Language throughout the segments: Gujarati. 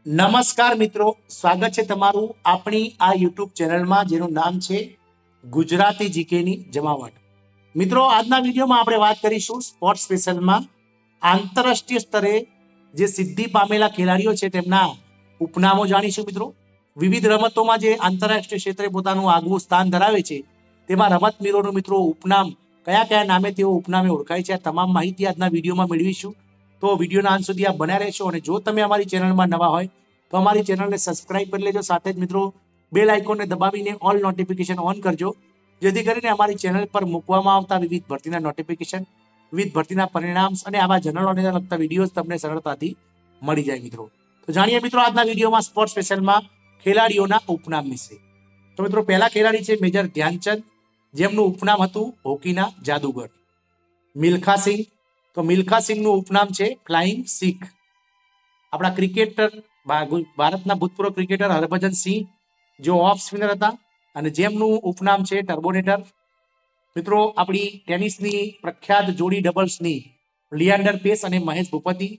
નમસ્કાર મિત્રો, સ્વાગત છે તમારું આપણી આ યુટ્યુબ ચેનલમાં જેનું નામ છે ગુજરાતી જીકેની જમાવટ. મિત્રો, આજના વિડીયોમાં આપણે વાત કરીશું સ્પોર્ટ્સ સ્પેશિયલમાં આંતરરાષ્ટ્રીય સ્તરે જે સિદ્ધિ પામેલા ખેલાડીઓ છે તેમના ઉપનામો જાણીશું. મિત્રો, વિવિધ રમતોમાં જે આંતરરાષ્ટ્રીય ક્ષેત્રે પોતાનું આગવું સ્થાન ધરાવે છે તેમાં રમતવીરોનું મિત્રો ઉપનામ કયા કયા નામે તેઓ ઉપનામે ઓળખાય છે, આ તમામ માહિતી આજના વિડીયોમાં મેળવીશું. તો વિડીયોના અંત સુધી આપ બન્યા રહેશો અને જો તમે અમારી ચેનલમાં નવા હોય તો અમારી ચેનલને સબસ્ક્રાઇબ કરી લેજો. સાથે જ મિત્રો બેલ આઇકોનને દબાવીને ઓલ નોટિફિકેશન ઓન કરજો, જેથી કરીને અમારી ચેનલ પર મૂકવામાં આવતા વિવિધ ભરતીના નોટિફિકેશન, વિવિધ ભરતીના પરિણામ અને આવા જનરલોને લગતા વિડીયો તમને સરળતાથી મળી જાય. મિત્રો, તો જાણીએ મિત્રો આજના વિડીયોમાં સ્પોર્ટ્સ સ્પેશિયલમાં ખેલાડીઓના ઉપનામ વિશે. તો મિત્રો, પહેલા ખેલાડી છે મેજર ધ્યાનચંદ, જેમનું ઉપનામ હતું હોકીના જાદુગર. મિલ્ખા સિંહ, તો મિલ્ખા સિંહનું ઉપનામ છે ફ્લાઇંગ સિખ. આપણા ક્રિકેટર ભારતના ભૂતપૂર્વ ક્રિકેટર હરભજન સિંહ, જે ઓફ સ્પિનર હતા અને જેમનું ઉપનામ છે ટર્બોનેટર. મિત્રો, આપણી ટેનિસની પ્રખ્યાત જોડી ડબલ્સની લિયાન્ડર પેસ અને મહેશ ભૂપતિ,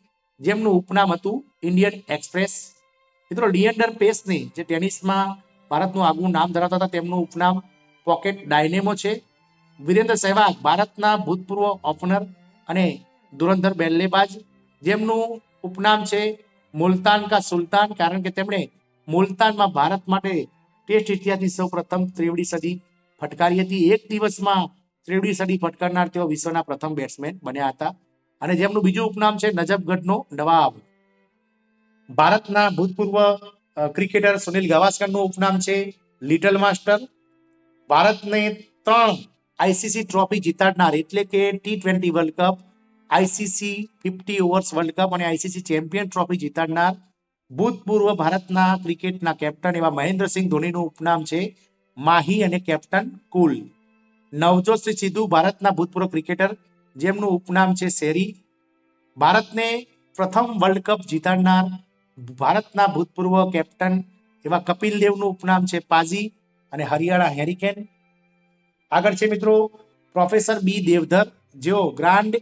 જેમનું ઉપનામ હતું ઇન્ડિયન એક્સપ્રેસ. મિત્રો, લિયાન્ડર પેસને જે ટેનિસમાં ભારતનું આગવું નામ ધરાવતા હતા તેમનું ઉપનામ પોકેટ ડાયનેમો છે. વિરેન્દ્ર સહેવાગ, ભારતના ભૂતપૂર્વ ઓપનર અને ધુરંધર બેલ્લેબાજ, જેમનું ઉપનામ છે મુલ્તાન કા સુલતાન, કારણ કે તેમણે મુલ્તાનમાં ભારત માટે ટેસ્ટ ઇતિહાસની સૌ પ્રથમ ત્રેવડી સદી ફટકારી હતી. એક દિવસમાં ત્રેવડી સદી ફટકારનાર તેઓ વિશ્વના પ્રથમ બેટ્સમેન બન્યા હતા. અને જેમનું બીજું ઉપનામ છે નજફગઢનો નવાબ. ભારતના ભૂતપૂર્વ ક્રિકેટર સુનિલ ગાવસ્કરનું ઉપનામ છે લિટલ માસ્ટર. ભારતને 3 આઈસીસી ટ્રોફી જીતાડનાર, એટલે કે T20 world cup, ICC 50 overs world cup અને આઈસીસી ચેમ્પિયન ટ્રોફી જીતાડનાર ભૂતપૂર્વ ભારતના ક્રિકેટના કેપ્ટન એવા મહેન્દ્રસિંહ ધોનીનું ઉપનામ છે માહી અને કેપ્ટન કુલ. નવજોતસિંહ સિદ્ધુ, ભારતના ભૂતપૂર્વ ક્રિકેટર, જેમનું ઉપનામ છે શેરી. ભારતને પ્રથમ વર્લ્ડ કપ જીતાડનાર ભારતના ભૂતપૂર્વ કેપ્ટન એવા કપિલ દેવનું ઉપનામ છે પાજી અને હરિયાણા હેરિકેન. આગળ છે મિત્રો પ્રોફેસર બી દેવધર, જેઓ grand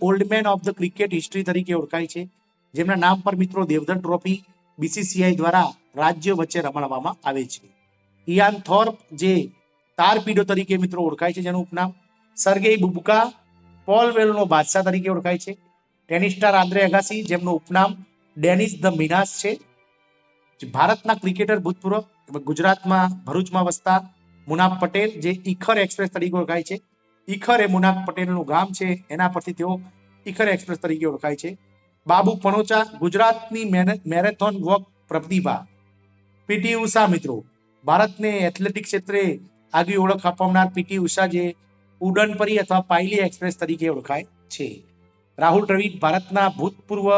old man of the cricket history તરીકે ઓળખાય છે, જેમના નામ પર મિત્રો દેવધર ટ્રોફી બીસીસીઆઈ દ્વારા રાજ્યો વચ્ચે રમાડવામાં આવે છે. ઇયાન થોર્પ, જે તારપીડો તરીકે મિત્રો ઓળખાય છે, જેનું ઉપનામ સર્ગેઈ બુબકા, પોલ વેલનો બાદશાહ તરીકે ઓળખાય છે. ટેનિસ સ્ટાર આંદ્રે અગાસી, જેમનું ઉપનામ ડેનિસ ધ મિનાસ છે. ભારતના ક્રિકેટર ભૂતપૂર્વ ગુજરાતમાં ભરૂચમાં વસતા મુનાફ પટેલ, જે ઈખર એક્સપ્રેસ તરીકે ઓળખાય છે. ઈખર એ મુનાફ પટેલનું ગામ છે, એના પરથી તેઓ ઈખર એક્સપ્રેસ તરીકે ઓળખાય છે. બાબુ પણોચા, ગુજરાતની મેરેથોન વોક પ્રતિભા. પીટી ઉષા, મિત્રો ભારતને એથ્લેટિક ક્ષેત્રે આગવી ઓળખ અપાવનાર પીટી ઉષા, જે ઉડન પરી અથવા પાયલી એક્સપ્રેસ તરીકે ઓળખાય છે. રાહુલ દ્રવિડ, ભારતના ભૂતપૂર્વ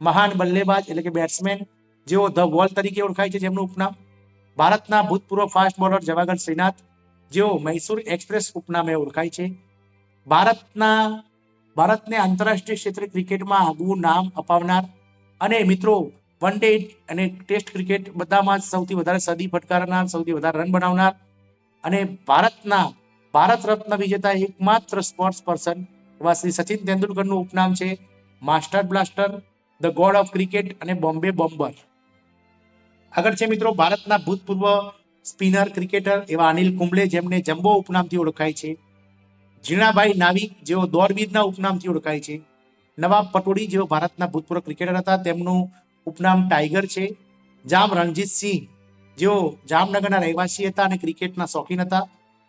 મહાન બલ્લેબાજ એટલે કે બેટ્સમેન, જેઓ ધ વોલ તરીકે ઓળખાય છે, જેમનું ઉપનામ. ભારતના ભૂતપૂર્વ ફાસ્ટ બોલર જવાગલ શ્રીનાથ, જેઓ મૈસૂર એક્સપ્રેસ ઉપનામે ઓળખાય છે. ભારતને આંતરરાષ્ટ્રીય ક્ષેત્રે ક્રિકેટમાં આગવું નામ અપાવનાર અને મિત્રો વન ડે અને ટેસ્ટ ક્રિકેટ બધામાં સૌથી વધારે સદી ફટકારનાર, સૌથી વધારે રન બનાવનાર અને ભારત રત્ન વિજેતા એકમાત્ર સ્પોર્ટ્સ પર્સન એવા શ્રી સચિન તેંડુલકરનું ઉપનામ છે master blaster, the God of cricket અને બોમ્બે બોમ્બર. આગળ છે મિત્રો ભારતના ભૂતપૂર્વ સ્પિનર ક્રિકેટર એવા અનિલ કુંબલે, જેમને જમ્બો ઉપનામથી ઓળખાય છે. ઝીણાભાઈ નાવિક, જેઓ દોડવીરના ઉપનામથી ઓળખાય છે. નવાબ પટોડી, જેઓ ભારતના ભૂતપૂર્વ ક્રિકેટર હતા, તેમનું ઉપનામ ટાઈગર છે. જામ રણજીત સિંહ, જેઓ જામનગરના રહેવાસી હતા અને ક્રિકેટના શોખીન હતા,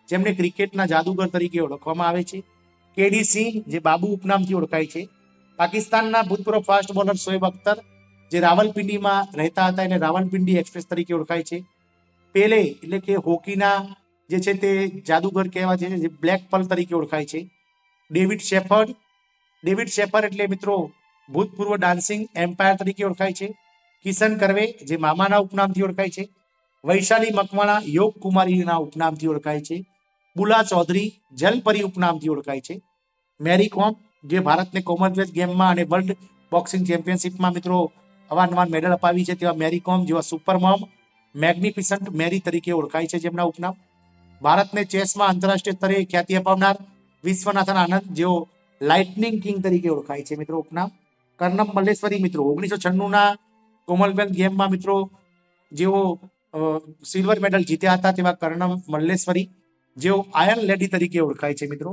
જેમને ક્રિકેટના જાદુગર તરીકે ઓળખવામાં આવે છે. કેડી સિંહ, જે બાબુ ઉપનામથી ઓળખાય છે. પાકિસ્તાનના ભૂતપૂર્વ ફાસ્ટ બોલર શોએબ અખ્તર, જે રાવલપિંડીમાં રહેતા હતા અને રાવલપિંડી એક્સપ્રેસ તરીકે ઓળખાય છે. પેલે એટલે કે હોકીના જે છે તે જાદુગર કહેવાય છે, જે બ્લેક પર્લ તરીકે ઓળખાય છે. ડેવિડ શેફર એટલે મિત્રો ભૂતપૂર્વ ડાન્સિંગ એમ્પાયર તરીકે ઓળખાય છે. કિશન કરવે, જે મામાના ઉપનામથી ઓળખાય છે. વૈશાલી મકવાણા, યોગ કુમારીના ઉપનામથી ઓળખાય છે. બુલા ચૌધરી, જલપરી ઉપનામથી ઓળખાય છે. મેરી કોમ, જે ભારતને કોમનવેલ્થ ગેમમાં અને વર્લ્ડ બોક્સિંગ ચેમ્પિયનશિપમાં મિત્રો અવારનવાર મેડલ અપાવી છે, તેવા મેરી કોમ, જેવા સુપર મોમ, મેગ્નિફિસન્ટ મેરી તરીકે ઓળખાય છે, જેમના ઉપનામ. ભારતને ચેસમાં આંતરરાષ્ટ્રીય સ્તરે ખ્યાતિ અપાવનાર વિશ્વનાથન આનંદ, જેઓ લાઇટનિંગ કિંગ તરીકે ઓળખાય છે મિત્રો ઉપનામ. કર્ણમ મલ્લેશ્વરી, મિત્રો 1996ના કોમનવેલ્થ ગેમમાં મિત્રો જેઓ સિલ્વર મેડલ જીત્યા હતા તેવા કર્ણમ મલ્લેશ્વરી, જેઓ આયર્ન લેડી તરીકે ઓળખાય છે મિત્રો.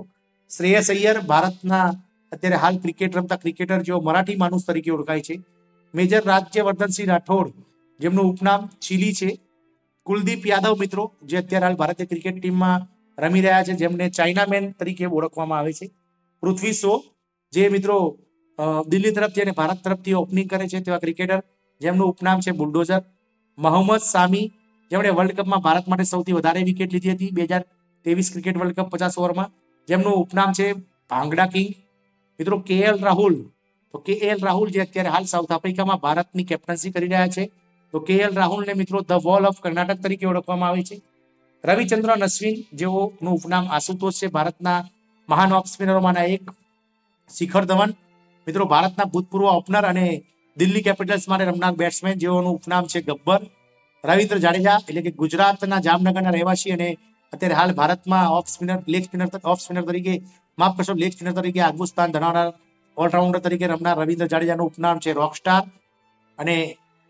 શ્રેયસ અય્યર ભારતના અત્યારે હાલ ક્રિકેટ રમતા ક્રિકેટર જેઓ મરાઠી માણસ તરીકે ઓળખાય છે. મેજર રાજ્યવર્ધનસિંહ રાઠોડ, જેમનું ઉપનામ ચીલી છે. કુલદીપ યાદવ મિત્રો, જે અત્યારે હાલ ભારતીય ક્રિકેટ ટીમમાં રમી રહ્યા છે, જેમને ચાઇનામેન તરીકે ઓળખવામાં આવે છે. પૃથ્વી શો, જે મિત્રો દિલ્હી તરફથી અને ભારત તરફથી ઓપનિંગ કરે છે તેવા ક્રિકેટર, જેમનું ઉપનામ છે બુલડોઝર. મોહમ્મદ સામી, જેમણે વર્લ્ડ કપમાં ભારત માટે સૌથી વધારે વિકેટ લીધી હતી 2023 ક્રિકેટ વર્લ્ડ કપ 50 ઓવરમાં, જેમનું ઉપનામ છે ભાંગડા કિંગ. મિત્રો KL રાહુલ, તો KL રાહુલ જે અત્યારે હાલ સાઉથ આફ્રિકામાં ભારતની કેપ્ટન્સી કરી રહ્યા છે, તો KL રાહુલને મિત્રો ધ વોલ ઓફ કર્ણાટક તરીકે ઓળખવામાં આવે છે. રવિચંદ્રન અશ્વિન, જેઓનું ઉપનામ આશુતોષ છે, ભારતના મહાન ઓફ સ્પિનરોમાંના એક. શિખર ધવન, મિત્રો ભારતના ભૂતપૂર્વ ઓપનર અને દિલ્હી કેપિટલ્સ માટે રમનાર બેટ્સમેન, જેઓનું ઉપનામ છે ગબ્બર. રવિન્દ્ર જાડેજા, એટલે કે ગુજરાતના જામનગરના રહેવાસી અને અત્યારે હાલ ભારતમાં ઓફ સ્પિનર તરીકે આગવું સ્થાન ધરાવનાર ઓલરાઉન્ડર તરીકે રમનાર રવિન્દ્ર જાડેજાનું ઉપનામ છે રોકસ્ટાર, અને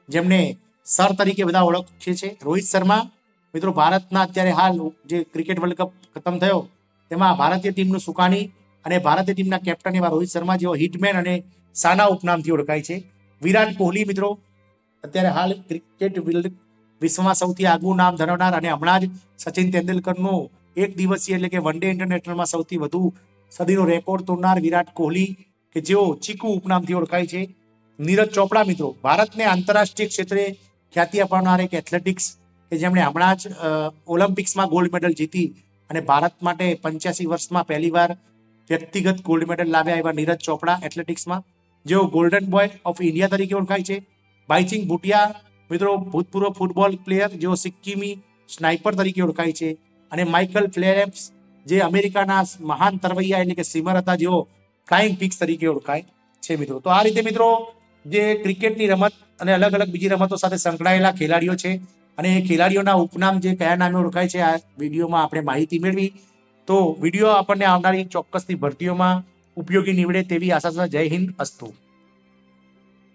જેમને સર તરીકે બધા ઓળખે છે. રોહિત શર્મા, મિત્રો ભારતના અત્યારે હાલ જે ક્રિકેટ વર્લ્ડ કપ ખતમ થયો તેમાં ભારતીય ટીમનું સુકાની અને ભારતીય ટીમના કેપ્ટન એવા રોહિત શર્મા, જેઓ હિટમેન અને સાના ઉપનામથી ઓળખાય છે. વિરાટ કોહલી, મિત્રો અત્યારે હાલ ક્રિકેટ વિશ્વમાં સૌથી આગવું નામ ધરાવનાર અને હમણાં જ સચિન તેંડુલકરનો એક દિવસીય એટલે કે વન ડે ઇન્ટરનેશનલમાં સૌથી વધુ સદીનો રેકોર્ડ તોડનાર વિરાટ કોહલી, કે જેઓ ચીકુ ઉપનામથી ઓળખાય છે. નીરજ ચોપડા, મિત્રો ભારતને આંતરરાષ્ટ્રીય ક્ષેત્રે ખ્યાતિ અપાવનાર એક એથ્લેટિક્સ, કે જેમણે હમણાં જ ઓલિમ્પિક્સમાં ગોલ્ડ મેડલ જીતી અને ભારત માટે 85 વર્ષમાં પહેલીવાર વ્યક્તિગત ગોલ્ડ મેડલ લાવ્યા એવા નીરજ ચોપડા એથ્લેટિક્સમાં, જેઓ ગોલ્ડન બોય ઓફ ઇન્ડિયા તરીકે ઓળખાય છે. બાઇચિંગ ભૂટિયા, મિત્રો ભૂતપૂર્વ ફૂટબોલ પ્લેયર, જેઓ સિક્કિમી સ્નાઇપર તરીકે ઓળખાય છે. અને માઇકલ ફ્લેરેપ્સ, જે અમેરિકાના મહાન તરવૈયા એટલે કે સ્વિમર હતા, જેઓ ફ્લાઇંગ પિગ્સ તરીકે ઓળખાય છે મિત્રો. તો આ રીતે મિત્રો જે ક્રિકેટની રમત અને અલગ અલગ બીજી રમતો સાથે સંકળાયેલા ખેલાડીઓ છે અને એ ખેલાડીઓના ઉપનામ જે કયા નામે ઓળખાય છે, આ વિડીયોમાં આપણે માહિતી મેળવી. તો વિડીયો આપણને આવનારી ચોક્કસની ભરતીઓમાં ઉપયોગી નીવડે તેવી આશા છે. જય હિન્દ, અસ્તુ.